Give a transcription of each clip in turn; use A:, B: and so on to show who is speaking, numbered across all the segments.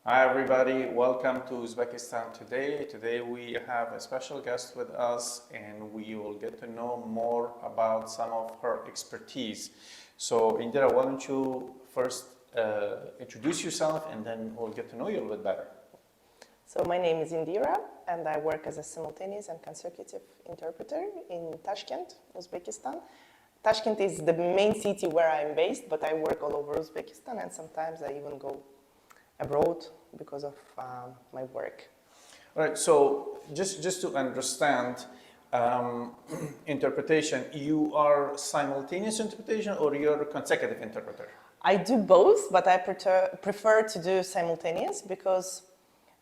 A: Hi everybody, welcome to Uzbekistan today. Today we have a special guest with us and we will get to know more about some of her expertise. So Indira, why don't you first introduce yourself and then we'll get to know you a little bit better.
B: So my name is Indira and I work as a simultaneous and consecutive interpreter in Tashkent, Uzbekistan. Tashkent is the main city where I'm based, but I work all over Uzbekistan and sometimes I even go abroad because of my work.
A: All right, so just to understand interpretation, you are simultaneous interpretation or you're a consecutive interpreter?
B: I do both, but I prefer to do simultaneous because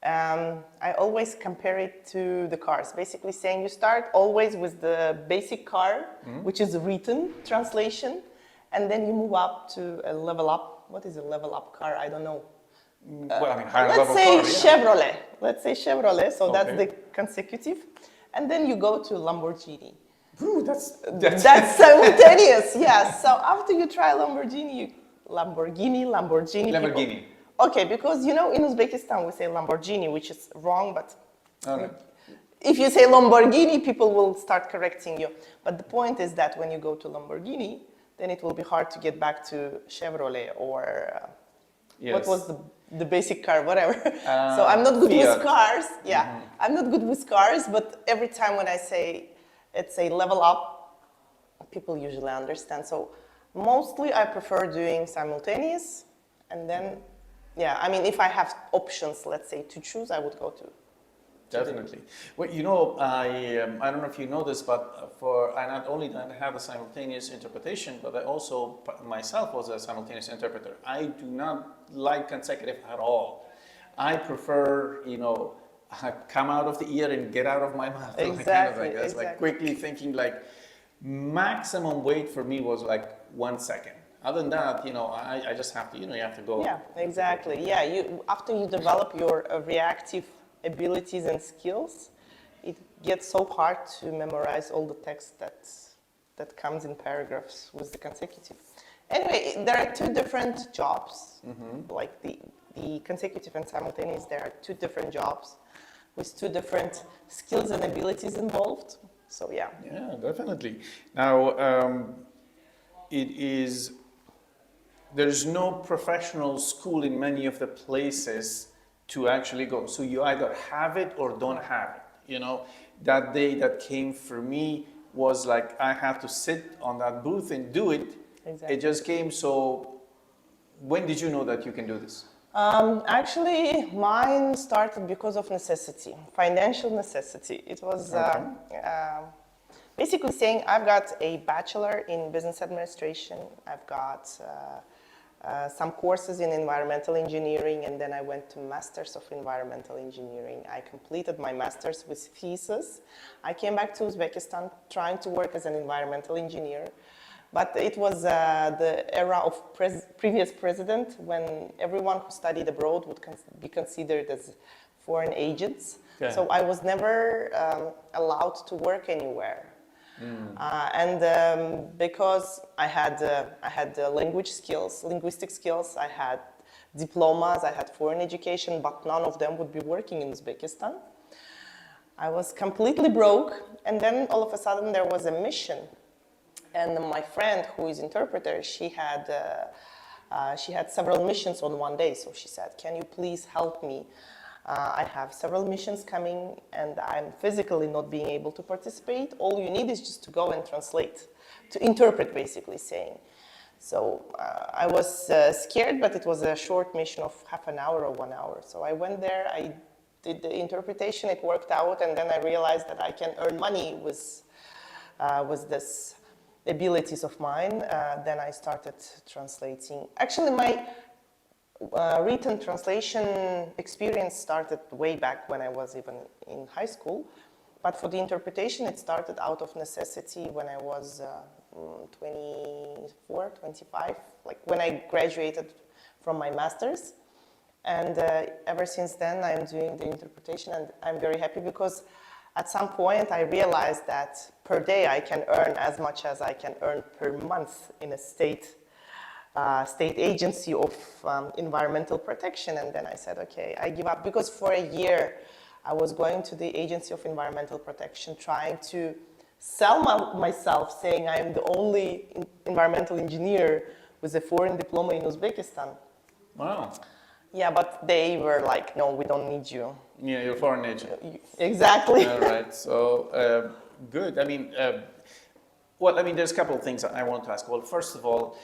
B: I always compare it to the cars. Basically saying you start always with the basic car, which is a written translation, and then you move up to a level up. What is a level up car? I don't know.
A: Well, I mean, higher
B: let's
A: level
B: say
A: car, yeah.
B: Chevrolet. Let's say Chevrolet. So that's
A: Okay.
B: the consecutive, and then you go to Lamborghini.
A: Ooh, that's
B: That's simultaneous. Yeah. So after you try Lamborghini, Lamborghini. People, okay, because in Uzbekistan we say Lamborghini, which is wrong, but
A: All right.
B: if you say Lamborghini, people will start correcting you. But the point is that when you go to Lamborghini, then it will be hard to get back to Chevrolet or
A: Yes.
B: what was the basic car, whatever. So I'm not good
A: Fiat.
B: with cars. Yeah, I'm not good with cars, but every time when I say it's a level up, people usually understand. So mostly I prefer doing simultaneous, and then, yeah, I mean, if I have options, let's say, to choose, I would go to.
A: Definitely. Well, I don't know if you know this, but I not only did I have a simultaneous interpretation, but I also myself was a simultaneous interpreter. I do not like consecutive at all. I prefer, come out of the ear and get out of my mouth.
B: Exactly.
A: Kind of thing. Like quickly thinking like maximum wait for me was like 1 second. Other than that, I just have to, you have to go.
B: Yeah, exactly. Yeah, after you develop your reactive abilities and skills, it gets so hard to memorize all the text that comes in paragraphs with the consecutive. Anyway, there are two different jobs, like the consecutive and simultaneous. There are two different jobs with two different skills and abilities involved. So yeah.
A: Yeah, definitely. Now, there's no professional school in many of the places to actually go. So you either have it or don't have it. That day that came for me was like I had to sit on that booth and do it.
B: Exactly.
A: It just came. So when did you know that you can do this?
B: Actually, mine started because of necessity, financial necessity. It was basically saying I've got a bachelor in business administration. I've got some courses in environmental engineering, and then I went to Masters of Environmental Engineering. I completed my Masters with thesis. I came back to Uzbekistan trying to work as an environmental engineer, but it was the era of previous president when everyone who studied abroad would be considered as foreign agents.
A: Okay.
B: So I was never allowed to work anywhere. Because I had linguistic skills, I had diplomas, I had foreign education, but none of them would be working in Uzbekistan. I was completely broke, and then all of a sudden there was a mission, and my friend, who is interpreter, she had several missions on one day, so she said, "Can you please help me? I have several missions coming and I'm physically not being able to participate. All you need is just to go and translate, to interpret, basically saying." So I was scared, but it was a short mission of half an hour or 1 hour. So I went there, I did the interpretation, it worked out, and then I realized that I can earn money with this abilities of mine. Then I started translating. Actually, my written translation experience started way back when I was even in high school, but for the interpretation it started out of necessity when I was 24, 25, like when I graduated from my master's, and ever since then I'm doing the interpretation, and I'm very happy because at some point I realized that per day I can earn as much as I can earn per month in a state state agency of environmental protection. And then I said, okay, I give up, because for a year I was going to the agency of environmental protection trying to sell myself, saying I am the only environmental engineer with a foreign diploma in Uzbekistan.
A: Wow.
B: Yeah, but they were like, no, we don't need you.
A: Yeah, you're a foreign agent.
B: Exactly.
A: All right. So good. I mean, well, I mean, there's a couple of things I want to ask. Well, first of all,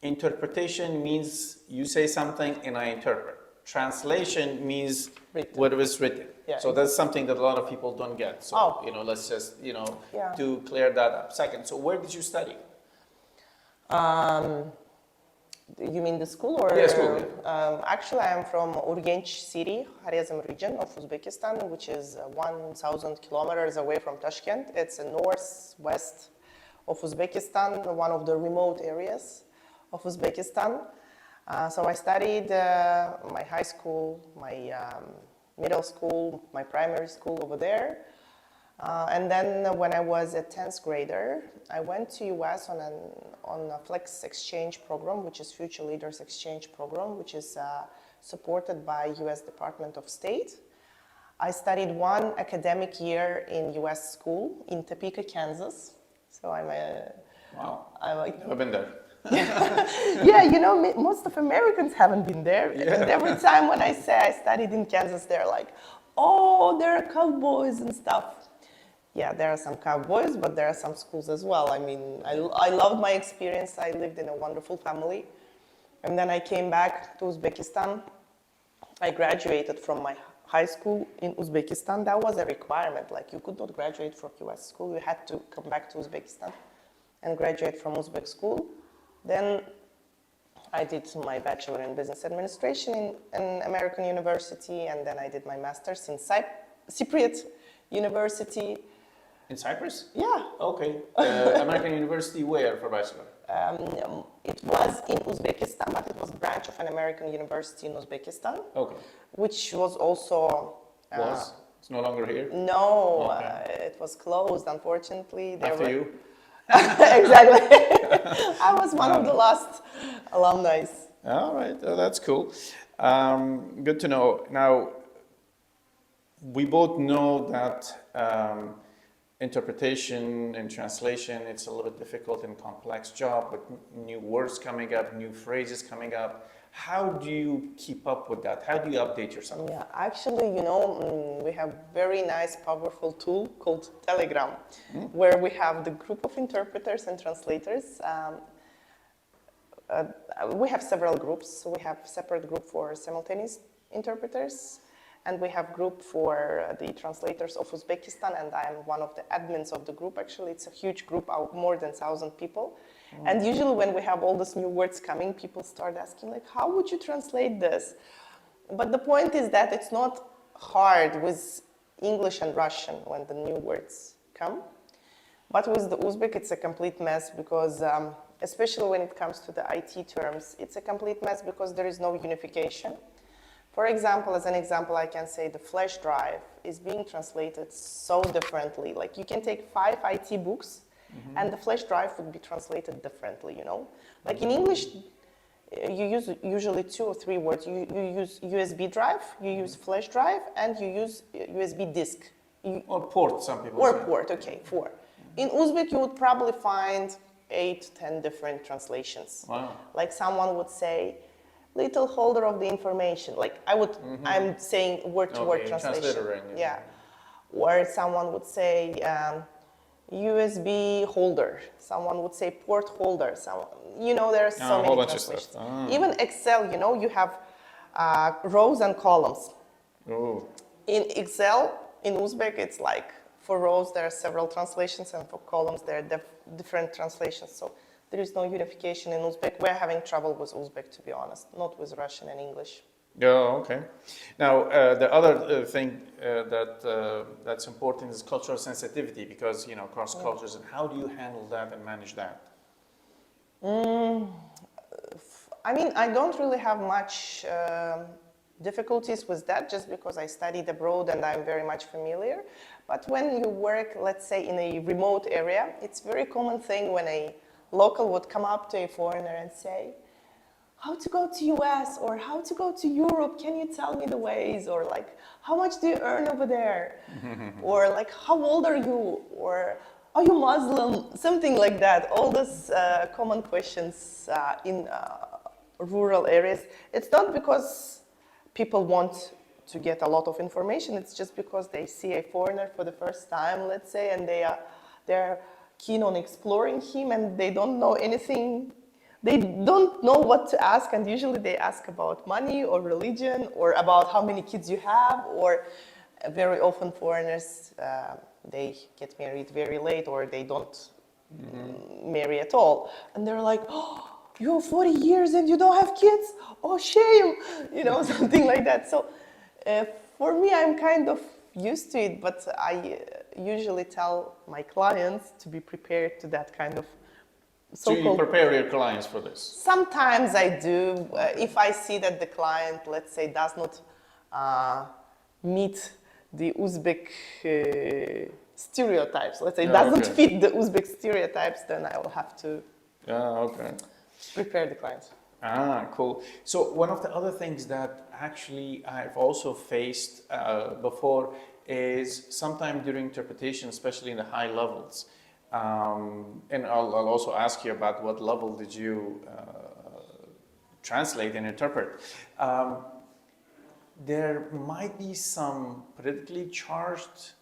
A: interpretation means you say something and I interpret. Translation means
B: Written.
A: what was written.
B: Yeah,
A: So that's something that a lot of people don't get. So,
B: Oh.
A: you know, let's just, you know,
B: Yeah.
A: to clear that up. Second, so where did you study?
B: You mean the school or?
A: Yeah, school,
B: Actually, I'm from Urgench city, Khwarezm region of Uzbekistan, which is 1,000 kilometers away from Tashkent. It's a northwest of Uzbekistan, one of the remote areas of Uzbekistan. So I studied my high school, my middle school, my primary school over there. And then when I was a 10th grader, I went to US on a Flex Exchange program, which is Future Leaders Exchange program, which is supported by US Department of State. I studied one academic year in US school in Topeka, Kansas. So I'm a...
A: Wow.
B: I've
A: been there.
B: Yeah, you know, most of Americans haven't been there.
A: Yeah.
B: And every time when I say I studied in Kansas, they're like, oh, there are cowboys and stuff. Yeah, there are some cowboys, but there are some schools as well. I mean, I loved my experience. I lived in a wonderful family. And then I came back to Uzbekistan. I graduated from my high school in Uzbekistan. That was a requirement. Like, you could not graduate from US school. You had to come back to Uzbekistan and graduate from Uzbek school. Then I did my bachelor in business administration in an American university, and then I did my master's in Cypriot University.
A: In Cyprus?
B: Yeah.
A: Okay. American University where for bachelor?
B: It was in Uzbekistan, but it was a branch of an American university in Uzbekistan,
A: Okay.
B: which was also...
A: Was? It's no longer here?
B: No,
A: Okay.
B: it was closed, unfortunately. There
A: After
B: were-
A: you?
B: Exactly. I was one of the last alumni.
A: All right, that's cool. Good to know. Now, we both know that interpretation and translation, it's a little bit difficult and complex job with new words coming up, new phrases coming up. How do you keep up with that? How do you update yourself?
B: Yeah, actually, you know, we have very nice, powerful tool called Telegram, where we have the group of interpreters and translators. We have several groups. So we have separate group for simultaneous interpreters, and we have group for the translators of Uzbekistan, and I am one of the admins of the group. Actually, it's a huge group, more than 1,000 people. And usually when we have all these new words coming, people start asking, like, how would you translate this? But the point is that it's not hard with English and Russian when the new words come. But with the Uzbek, it's a complete mess because, especially when it comes to the IT terms, it's a complete mess because there is no unification. For example, as an example, I can say the flash drive is being translated so differently. Like, you can take 5 IT books, and the flash drive would be translated differently, you know? Like in English, you use usually 2 or 3 words. You use USB drive, you use flash drive, and you use USB disk.
A: Or port, some people
B: Or
A: say.
B: port, okay, 4. In Uzbek, you would probably find 8 to 10 different translations.
A: Wow.
B: Like someone would say, little holder of the information. Like I'm saying word-to-word
A: Okay,
B: translation.
A: transliterating,
B: Yeah. Or someone would say USB holder. Someone would say port holder. You know, there are so
A: a
B: many
A: whole bunch of
B: translations.
A: stuff. Ah.
B: Even Excel, you know, you have rows and columns.
A: Oh.
B: In Excel, in Uzbek, it's like for rows there are several translations, and for columns there are different translations. So there is no unification in Uzbek. We're having trouble with Uzbek, to be honest, not with Russian and English.
A: Yeah, okay. Now, the other thing that's important is cultural sensitivity, because, you know, cross cultures, and how do you handle that and manage that?
B: I mean, I don't really have much difficulties with that, just because I studied abroad and I'm very much familiar. But when you work, let's say, in a remote area, it's a very common thing when a local would come up to a foreigner and say, how to go to US or how to go to Europe, can you tell me the ways? Or like, how much do you earn over there? Or like, how old are you? Or are you Muslim? Something like that. All those common questions in rural areas. It's not because people want to get a lot of information, it's just because they see a foreigner for the first time, let's say, and they're keen on exploring him and they don't know anything. They don't know what to ask, and usually they ask about money or religion or about how many kids you have, or very often foreigners, they get married very late or they don't marry at all. And they're like, oh, you're 40 years and you don't have kids? Oh, shame, something like that. So for me, I'm kind of used to it, but I usually tell my clients to be prepared to that kind of
A: So you prepare your clients for this?
B: Sometimes I do. If I see that the client, let's say, does not meet the Uzbek stereotypes, let's say, doesn't fit the Uzbek stereotypes, then I will have to prepare the client.
A: Ah, cool. So one of the other things that actually I've also faced before is sometime during interpretation, especially in the high levels, and I'll also ask you about what level did you translate and interpret. There might be some politically charged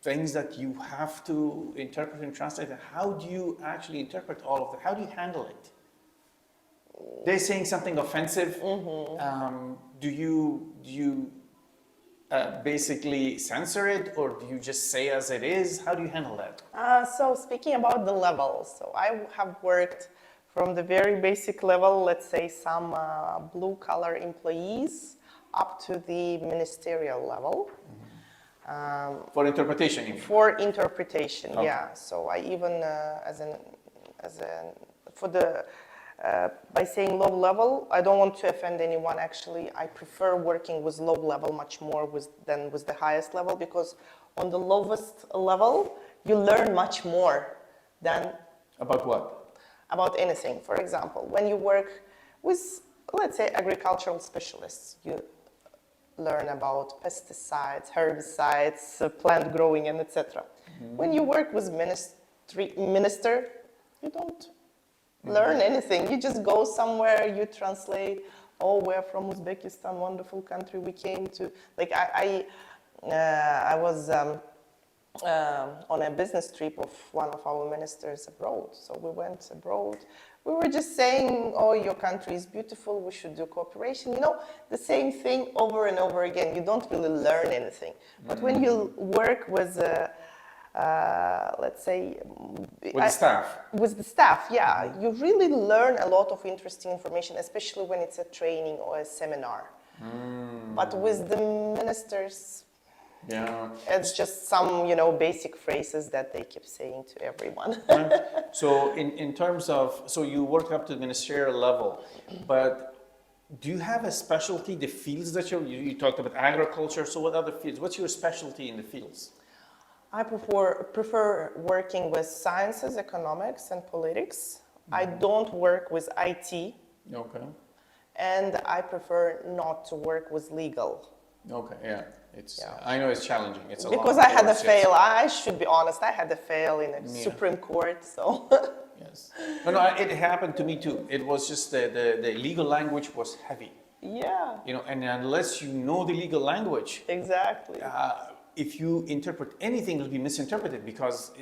A: things that you have to interpret and translate. How do you actually interpret all of that? How do you handle it? They're saying something offensive. Do you basically censor it, or do you just say as it is? How do you handle that?
B: So speaking about the levels, so I have worked from the very basic level, let's say some blue-collar employees, up to the ministerial level.
A: For interpretation, you mean?
B: For interpretation,
A: Okay.
B: yeah. So I even, by saying low level, I don't want to offend anyone actually. I prefer working with low level much more than with the highest level, because on the lowest level, you learn much more than...
A: About what?
B: About anything. For example, when you work with, let's say, agricultural specialists, you learn about pesticides, herbicides, plant growing, and etc. When you work with minister, you don't learn anything. You just go somewhere, you translate. Oh, we're from Uzbekistan, wonderful country. We came to, like, I was on a business trip of one of our ministers abroad. So we went abroad. We were just saying, oh, your country is beautiful, we should do cooperation. The same thing over and over again. You don't really learn anything. But when you work with, let's say...
A: With the staff.
B: With the staff, yeah. You really learn a lot of interesting information, especially when it's a training or a seminar. But with the ministers...
A: Yeah.
B: It's just some, basic phrases that they keep saying to everyone.
A: So in terms of, so you work up to the ministerial level, but do you have a specialty, the fields that you talked about agriculture, so what other fields? What's your specialty in the fields?
B: I prefer working with sciences, economics, and politics. I don't work with IT.
A: Okay.
B: And I prefer not to work with legal.
A: Okay, yeah. I know it's challenging. It's a
B: because
A: lot
B: I had a
A: worse,
B: fail.
A: yes.
B: I should be honest. I had a fail in a Supreme Court. So.
A: Yes. No, it happened to me too. It was just the legal language was heavy.
B: Yeah.
A: And unless you know the legal language,
B: exactly.
A: If you interpret anything, it'll be misinterpreted because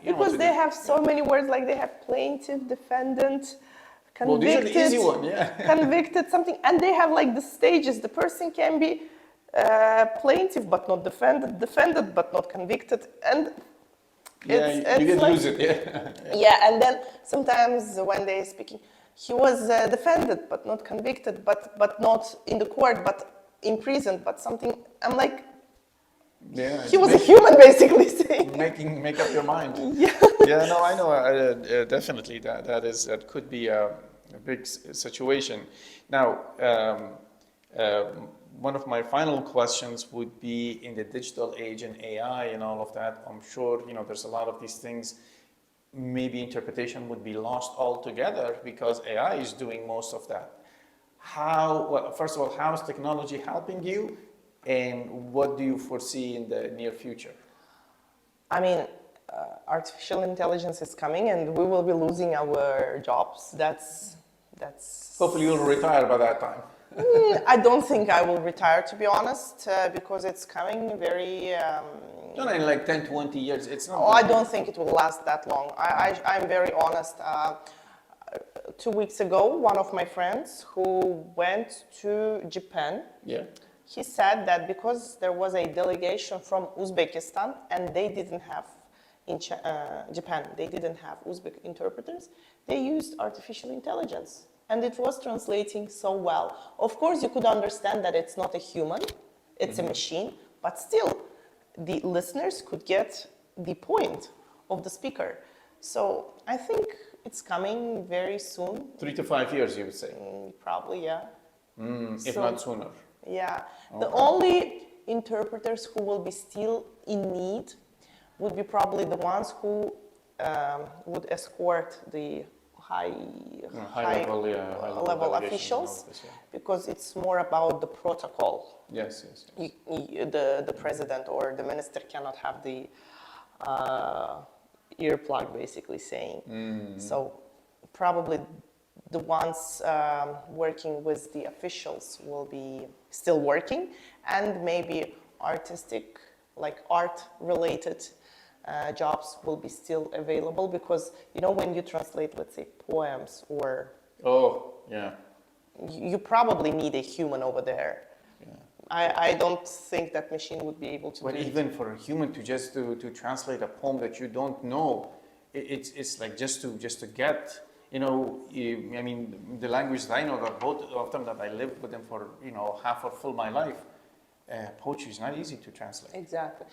B: because they have so many words, like they have plaintiff, defendant, convicted.
A: Well, these are the easy one, yeah.
B: Convicted, something, and they have like the stages. The person can be plaintiff but not defended, defended but not convicted, and
A: you can lose it, yeah.
B: Yeah, and then sometimes when they're speaking, he was defended but not convicted, but not in the court, but imprisoned, but something. I'm like, he was a human, basically saying.
A: Make up your mind.
B: Yeah.
A: Yeah, no, I know. Definitely, that could be a big situation. Now, one of my final questions would be in the digital age and AI and all of that. I'm sure there's a lot of these things. maybe interpretation would be lost altogether because AI is doing most of that. Well, first of all, how is technology helping you, and what do you foresee in the near future?
B: I mean, artificial intelligence is coming, and we will be losing our jobs. That's.
A: Hopefully, you'll retire by that time.
B: I don't think I will retire, to be honest, because it's coming very.
A: No, in like 10, 20 years, it's not.
B: Oh, I don't think it will last that long. I'm very honest. 2 weeks ago, one of my friends who went to Japan,
A: Yeah.
B: he said that because there was a delegation from Uzbekistan and they didn't have, in Japan, they didn't have Uzbek interpreters, they used artificial intelligence. And it was translating so well. Of course, you could understand that it's not a human, it's a machine, but still, the listeners could get the point of the speaker. So I think it's coming very soon.
A: 3 to 5 years, you would say.
B: Probably, yeah.
A: If not sooner.
B: Yeah. The only interpreters who will be still in need would be probably the ones who would escort the high level officials, because it's more about the protocol.
A: Yes.
B: The president or the minister cannot have the earplug basically saying. So probably the ones working with the officials will be still working, and maybe artistic, like art related jobs will be still available, because when you translate, let's say, poems or you probably need a human over there. I don't think that machine would be able to do it.
A: Even for a human to just to translate a poem that you don't know, it's like just to get, I mean, the languages that I know, that both of them that I lived with them for half or full my life, poetry is not easy to translate.
B: Exactly.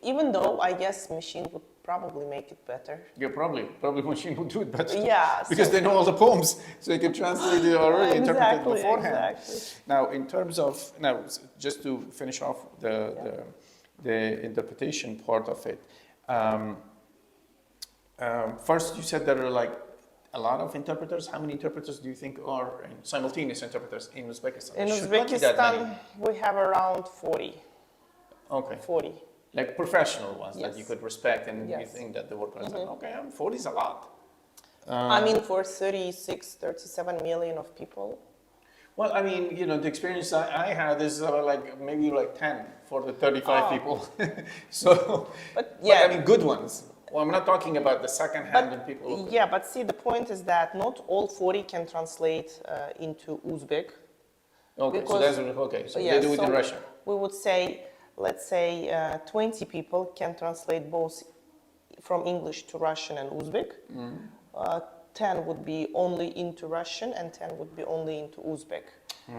B: Even though I guess machine would probably make it better.
A: Yeah, probably machine will do it better.
B: Yeah.
A: Because they know all the poems, so they can translate it already, interpret it beforehand.
B: Exactly.
A: Now, in terms of just to finish off the interpretation part of it. First, you said there are like a lot of interpreters. How many interpreters do you think are simultaneous interpreters in Uzbekistan?
B: In Uzbekistan, we have around 40.
A: Okay.
B: 40.
A: Like professional ones that
B: Yes.
A: you could respect and you
B: Yes.
A: think that the work is okay, 40 is a lot.
B: I mean, for 37 million of people.
A: Well, I mean, the experience I had is maybe 10 for the 35 people. So,
B: But yeah.
A: I mean, good ones. Well, I'm not talking about the second-hand people.
B: Yeah, but see, the point is that not all 40 can translate into Uzbek.
A: Okay, so
B: because-
A: that's okay. So
B: Yeah,
A: they do it in
B: so
A: Russian.
B: We would say, let's say 20 people can translate both from English to Russian and Uzbek. 10 would be only into Russian and 10 would be only into Uzbek.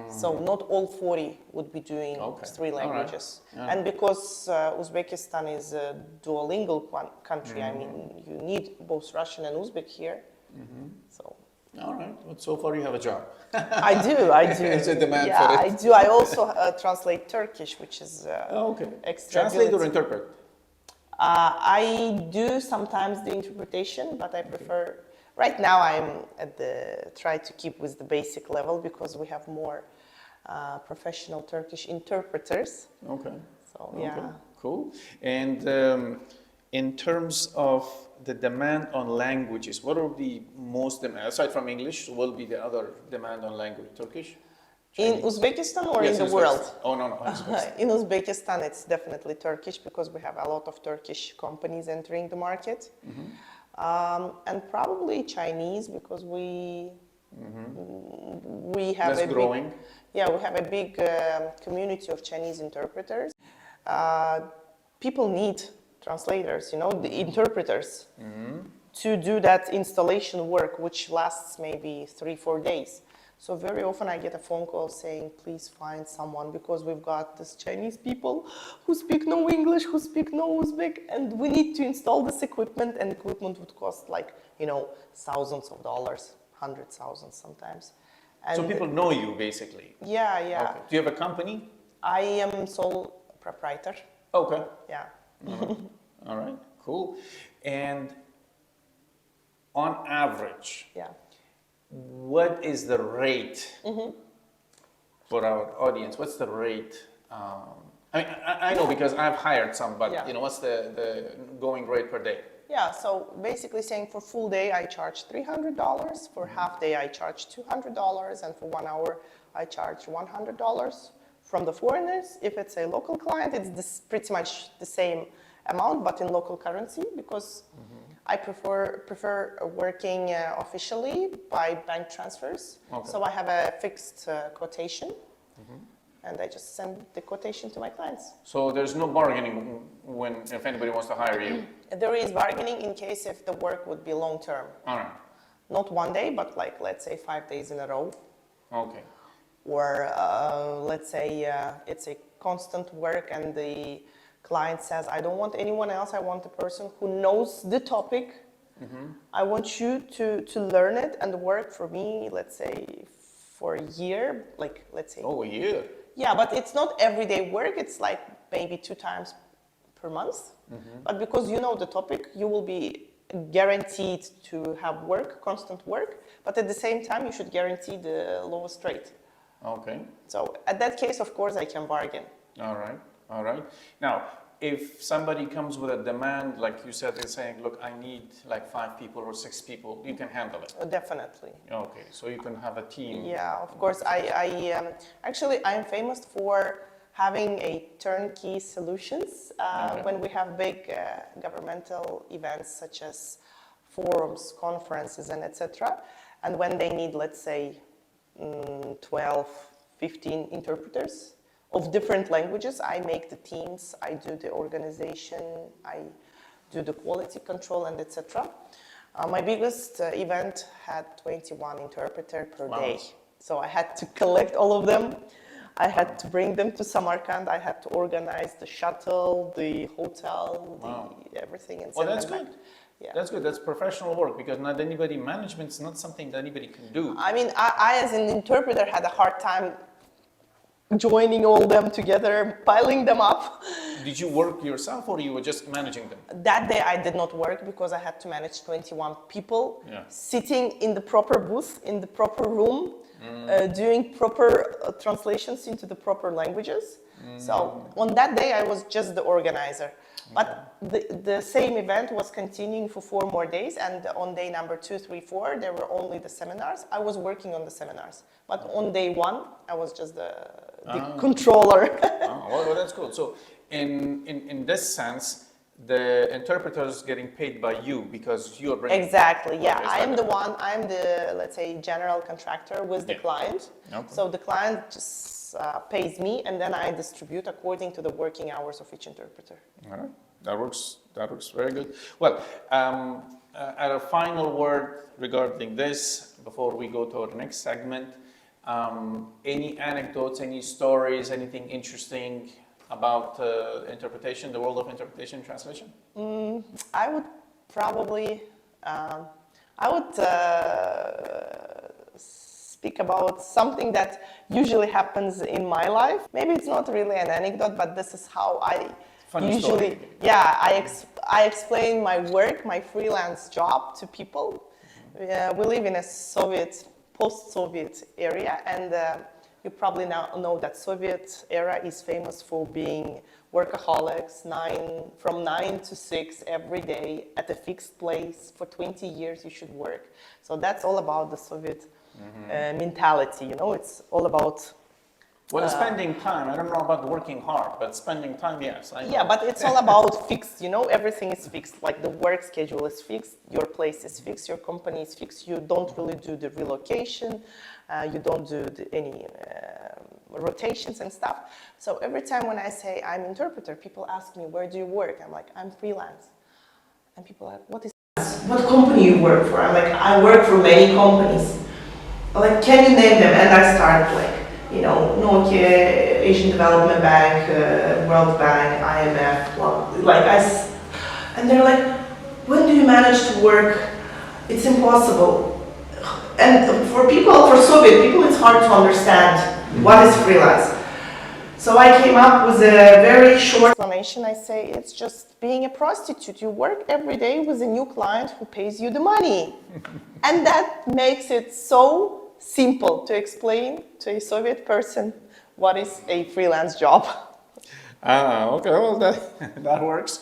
B: So not all 40 would be doing three languages.
A: All right.
B: And because Uzbekistan is a duolingual country, I mean, you need both Russian and Uzbek here. So.
A: All right. Well, so far you have a job.
B: I do.
A: There's a demand for it.
B: I do. I also translate Turkish, which is extra
A: Translate or
B: ability.
A: interpret?
B: I do sometimes the interpretation, but I prefer. Right now, I'm at try to keep with the basic level because we have more professional Turkish interpreters.
A: Okay.
B: So yeah.
A: Okay. Cool. And in terms of the demand on languages, what are the most demand aside from English? Will be the other demand on language? Turkish?
B: In
A: Chinese?
B: Uzbekistan or
A: Yes,
B: in the
A: Uzbekistan.
B: world?
A: Oh no, Uzbekistan.
B: In Uzbekistan, it's definitely Turkish because we have a lot of Turkish companies entering the market. And probably Chinese because we have
A: That's growing.
B: we have a big community of Chinese interpreters. People need translators, the interpreters, to do that installation work, which lasts maybe 3-4 days. So very often I get a phone call saying, please find someone because we've got these Chinese people who speak no English, who speak no Uzbek, and we need to install this equipment, and equipment would cost thousands of dollars, 100,000 sometimes. And
A: So people know you basically.
B: Yeah.
A: Okay. Do you have a company?
B: I am sole proprietor.
A: Okay.
B: Yeah.
A: All right. Cool. And on average,
B: Yeah.
A: what is the rate for our audience? What's the rate? I mean, I know because I've hired some, but
B: Yeah.
A: you know, what's the going rate per day?
B: Yeah, so basically saying for full day I charge $300, for half day I charge $200, and for 1 hour I charge $100. From the foreigners, if it's a local client, it's pretty much the same amount, but in local currency, because I prefer working officially by bank transfers.
A: Okay.
B: So I have a fixed quotation, and I just send the quotation to my clients.
A: So there's no bargaining if anybody wants to hire you.
B: There is bargaining in case if the work would be long term.
A: All right.
B: Not one day, but like, let's say 5 days in a row.
A: Okay.
B: Or let's say it's a constant work and the client says, I don't want anyone else, I want a person who knows the topic. I want you to learn it and work for me, let's say for a year, like let's say.
A: Oh, a year.
B: Yeah, but it's not everyday work, it's like maybe 2 times per month. But because you know the topic, you will be guaranteed to have work, constant work, but at the same time you should guarantee the lowest rate.
A: Okay.
B: So at that case, of course, I can bargain.
A: All right. All right. Now, if somebody comes with a demand, like you said, they're saying, look, I need like 5 people or 6 people, you can handle it.
B: Definitely.
A: Okay. So you can have a team.
B: Yeah, of course. Actually, I am famous for having a turnkey solutions
A: Okay.
B: when we have big governmental events such as forums, conferences, and etc. And when they need, let's say, 12, 15 interpreters of different languages, I make the teams, I do the organization, I do the quality control, and etc. My biggest event had 21 interpreters per
A: Wow.
B: day. So I had to collect all of them. I had to bring them to Samarkand. I had to organize the shuttle, the hotel,
A: Wow.
B: everything, and
A: Well,
B: send
A: that's
B: them
A: good.
B: back. Yeah.
A: That's good. That's professional work because not anybody, management's not something that anybody can do.
B: I mean, I as an interpreter had a hard time joining all them together, piling them up.
A: Did you work yourself or you were just managing them?
B: That day I did not work because I had to manage 21 people
A: Yeah.
B: sitting in the proper booth, in the proper room, doing proper translations into the proper languages. So on that day I was just the organizer. But the same event was continuing for 4 more days, and on day number 2, 3, 4, there were only the seminars. I was working on the seminars. But on day 1, I was just the controller.
A: Well, that's good. So in this sense, the interpreter's getting paid by you because you're bringing...
B: Exactly, yeah.
A: Okay,
B: I am
A: so-
B: the one, I'm the, let's say, general contractor with the
A: Yeah.
B: client.
A: Okay.
B: So the client just pays me, and then I distribute according to the working hours of each interpreter.
A: All right. That works very good. Well, at a final word regarding this, before we go to our next segment, any anecdotes, any stories, anything interesting about interpretation, the world of interpretation and translation?
B: I would probably, speak about something that usually happens in my life. Maybe it's not really an anecdote, but this is how I
A: Funny
B: usually,
A: story.
B: yeah, I explain my work, my freelance job to people. We live in a post-Soviet area, and you probably now know that Soviet era is famous for being workaholics, from 9 to 6 every day at a fixed place. For 20 years you should work. So that's all about the Soviet mentality, you know, it's all about...
A: Well, spending time, I don't know about working hard, but spending time, yes. I know.
B: Yeah, but it's all about fixed, you know, everything is fixed, like the work schedule is fixed, your place is fixed, your company is fixed, you don't really do the relocation, you don't do any rotations and stuff. So every time when I say I'm interpreter, people ask me, where do you work? I'm like, I'm freelance. And people are like, what company you work for? I'm like, I work for many companies. Like, can you name them? And I start like, you know, Nokia, Asian Development Bank, World Bank, IMF, and they're like, when do you manage to work? It's impossible. And for Soviet people, it's hard to understand what is freelance. So I came up with a very short explanation. I say it's just being a prostitute. You work every day with a new client who pays you the money. And that makes it so simple to explain to a Soviet person what is a freelance job.
A: Okay, well, that, that works.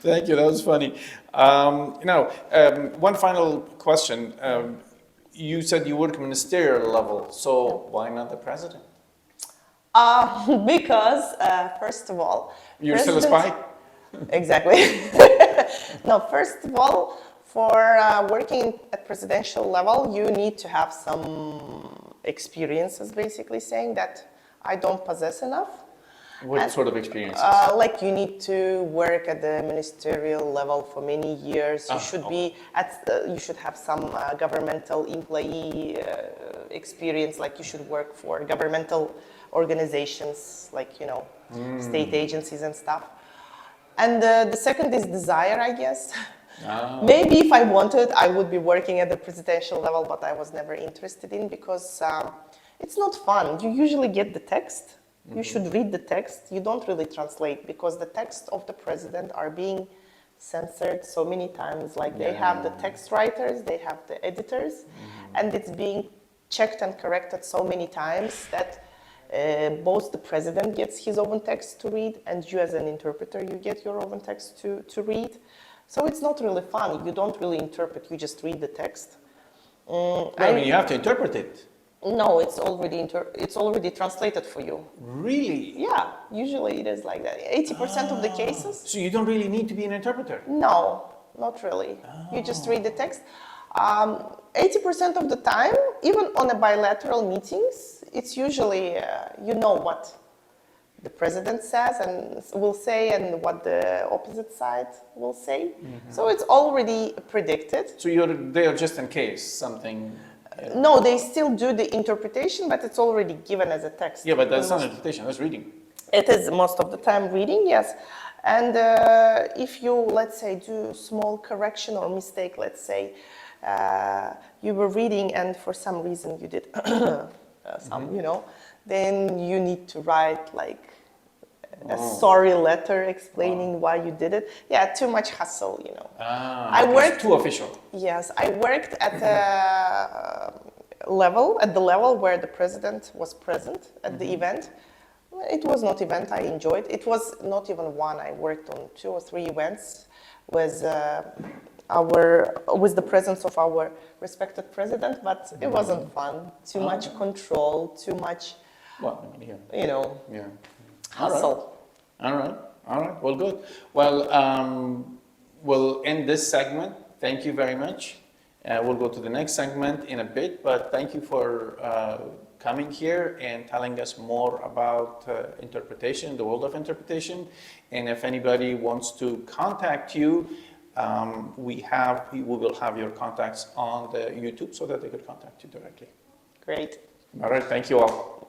A: Thank you, that was funny. One final question. You said you work ministerial level, so why not the president?
B: Because, first of all,
A: You're still a spy?
B: Exactly. No, first of all, for working at presidential level, you need to have some experiences, basically saying that I don't possess enough.
A: What sort of experiences?
B: Like you need to work at the ministerial level for many years. You should be at. You should have some governmental employee experience. Like you should work for governmental organizations, like state agencies and stuff. And the second is desire, I guess. Maybe if I wanted, I would be working at the presidential level, but I was never interested in because it's not fun. You usually get the text. You should read the text. You don't really translate because the text of the president are being censored so many times. Like they have the text writers, they have the editors, and it's being checked and corrected so many times that both the president gets his own text to read and you as an interpreter, you get your own text to read. So it's not really fun. You don't really interpret, you just read the text.
A: I mean, you have to interpret it.
B: No, it's already translated for you.
A: Really?
B: Yeah, usually it is like that. 80% of the cases.
A: So you don't really need to be an interpreter?
B: No, not really. You just read the text. 80% of the time, even on a bilateral meetings, it's usually you know what the president says and will say and what the opposite side will say. So it's already predicted.
A: So you're there just in case something...
B: No, they still do the interpretation, but it's already given as a text.
A: Yeah, but that's not interpretation, that's reading.
B: It is most of the time reading, yes. And if you, let's say, do small correction or mistake, let's say, you were reading and for some reason you did then you need to write like a sorry letter explaining why you did it. Yeah, too much hassle, I worked
A: too official.
B: Yes, I worked at the level where the president was present at the event. It was not event I enjoyed. It was not even one. I worked on 2 or 3 events with the presence of our respected president, but it wasn't fun. Too much control, too much, hassle.
A: All right. Well, good. Well, we'll end this segment. Thank you very much. We'll go to the next segment in a bit, but thank you for coming here and telling us more about interpretation, the world of interpretation. And if anybody wants to contact you, we will have your contacts on the YouTube so that they could contact you directly.
B: Great.
A: All right, thank you all.